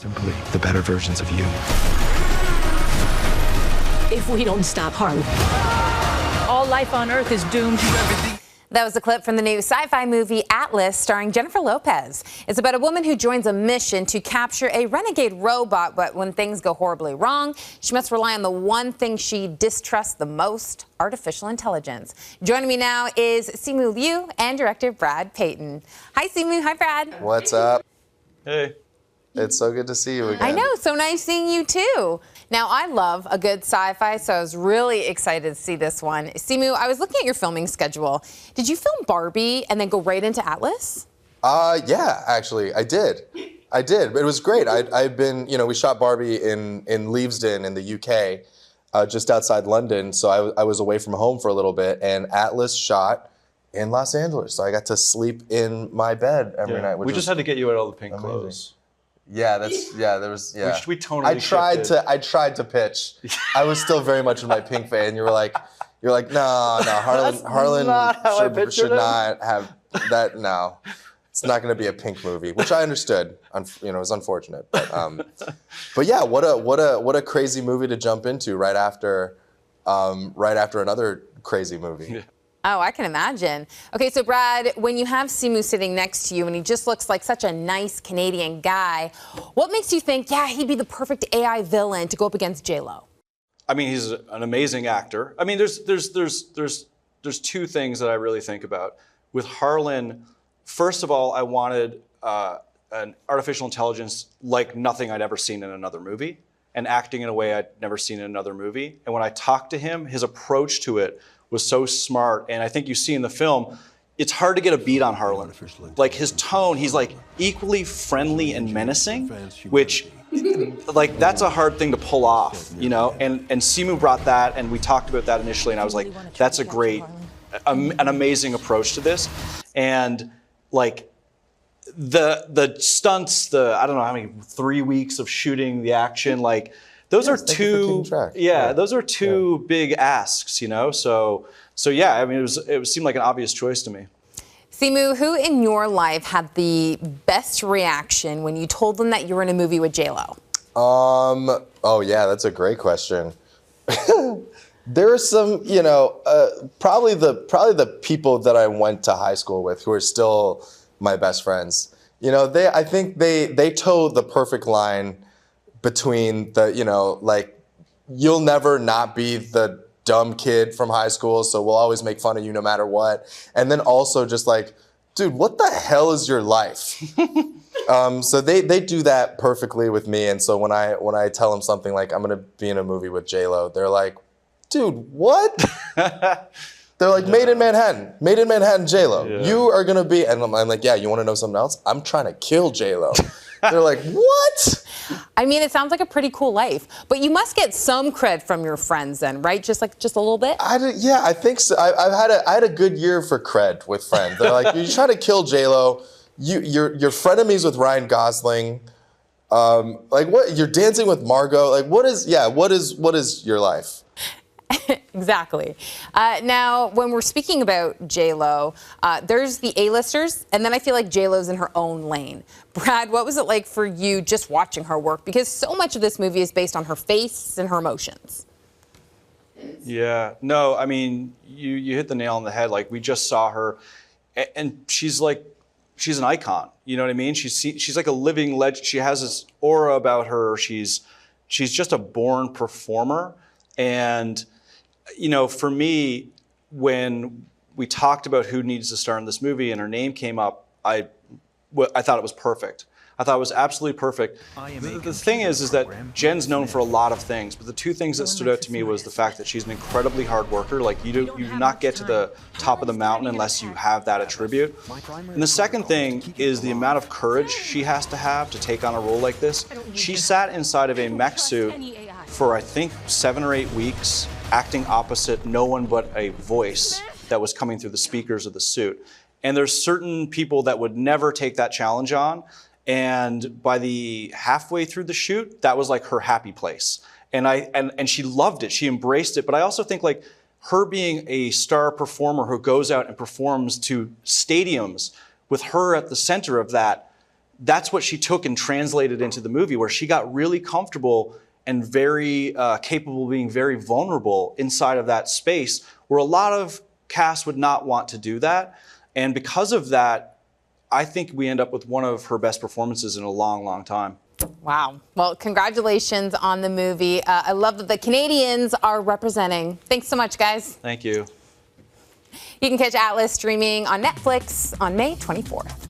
Simply the better versions of you. If we don't stop Harley, all life on Earth is doomed. That was a clip from the new sci-fi movie Atlas, starring Jennifer Lopez. It's about a woman who joins a mission to capture a renegade robot, but when things go horribly wrong, she must rely on the one thing she distrusts the most, artificial intelligence. Joining me now is Simu Liu and director Brad Peyton. Hi, Simu. Hi, Brad. What's up? Hey. It's so good to see you again. I know. So nice seeing you, too. Now, I love a good sci-fi, so I was really excited to see this one. Simu, I was looking at your filming schedule. Did you film Barbie and then go right into Atlas? Yeah, actually, I did. It was great. I'd been, we shot Barbie in Leavesden in the UK, just outside London, so I was away from home for a little bit, and Atlas shot in Los Angeles, so I got to sleep in my bed every night. We just had to get you out all the pink clothes. Yeah, there was. We totally. I tried to pitch. I was still very much in my pink phase, and you're like, no, Harlan should not have that. No, it's not going to be a pink movie, which I understood. It was unfortunate, but yeah, what a crazy movie to jump into right after another crazy movie. Yeah. Oh, I can imagine. Okay, so Brad, when you have Simu sitting next to you and he just looks like such a nice Canadian guy, what makes you think, yeah, he'd be the perfect AI villain to go up against J-Lo? I mean, he's an amazing actor. I mean, there's two things that I really think about. With Harlan, first of all, I wanted an artificial intelligence like nothing I'd ever seen in another movie, and acting in a way I'd never seen in another movie. And when I talked to him, his approach to it was so smart, and I think you see in the film, it's hard to get a beat on Harlan. Like his tone, he's like equally friendly and menacing, which like that's a hard thing to pull off, And Simu brought that, and we talked about that initially, and I was like, that's a great, an amazing approach to this, and like the stunts, I don't know how many 3 weeks of shooting the action, like. Those are two, those are two big asks, So yeah, I mean, it seemed like an obvious choice to me. Simu, who in your life had the best reaction when you told them that you were in a movie with J-Lo? Oh yeah, that's a great question. There are some, probably the people that I went to high school with who are still my best friends. I think they toe the perfect line between the, like, you'll never not be the dumb kid from high school, so we'll always make fun of you no matter what. And then also just like, dude, what the hell is your life? So they do that perfectly with me. And so when I tell them something like, I'm gonna be in a movie with J-Lo, they're like, dude, what? They're like, Made in Manhattan, J-Lo. Yeah. You are gonna be, and I'm like, yeah, you wanna know something else? I'm trying to kill J-Lo. They're like, what? I mean, it sounds like a pretty cool life, but you must get some cred from your friends then, right? Just a little bit? Yeah, I think so. I had a good year for cred with friends. They're like, you try to kill J-Lo, you're frenemies with Ryan Gosling. Like what? You're dancing with Margot. Like what is your life? Exactly. Now, when we're speaking about J-Lo, there's the A-listers, and then I feel like J-Lo's in her own lane. Brad, what was it like for you just watching her work? Because so much of this movie is based on her face and her emotions. Yeah. No, I mean, you hit the nail on the head. Like, we just saw her, and she's an icon. You know what I mean? She's like a living legend. She has this aura about her. She's just a born performer. And for me, when we talked about who needs to star in this movie and her name came up, I thought it was perfect. I thought it was absolutely perfect. The thing is that Jen's known for a lot of things, but the two things that stood out to me was the fact that she's an incredibly hard worker. Like, you do not get to the top of the mountain unless you have that attribute. And the second thing is the amount of courage she has to have to take on a role like this. She sat inside of a mech suit for, I think, 7 or 8 weeks, acting opposite no one but a voice that was coming through the speakers of the suit. And there's certain people that would never take that challenge on. And by the halfway through the shoot, that was like her happy place. And she loved it. She embraced it. But I also think, like, her being a star performer who goes out and performs to stadiums with her at the center of that, that's what she took and translated into the movie, where she got really comfortable and very capable of being very vulnerable inside of that space, where a lot of cast would not want to do that. And because of that, I think we end up with one of her best performances in a long, long time. Wow. Well, congratulations on the movie. I love that the Canadians are representing. Thanks so much, guys. Thank you. You can catch Atlas streaming on Netflix on May 24th.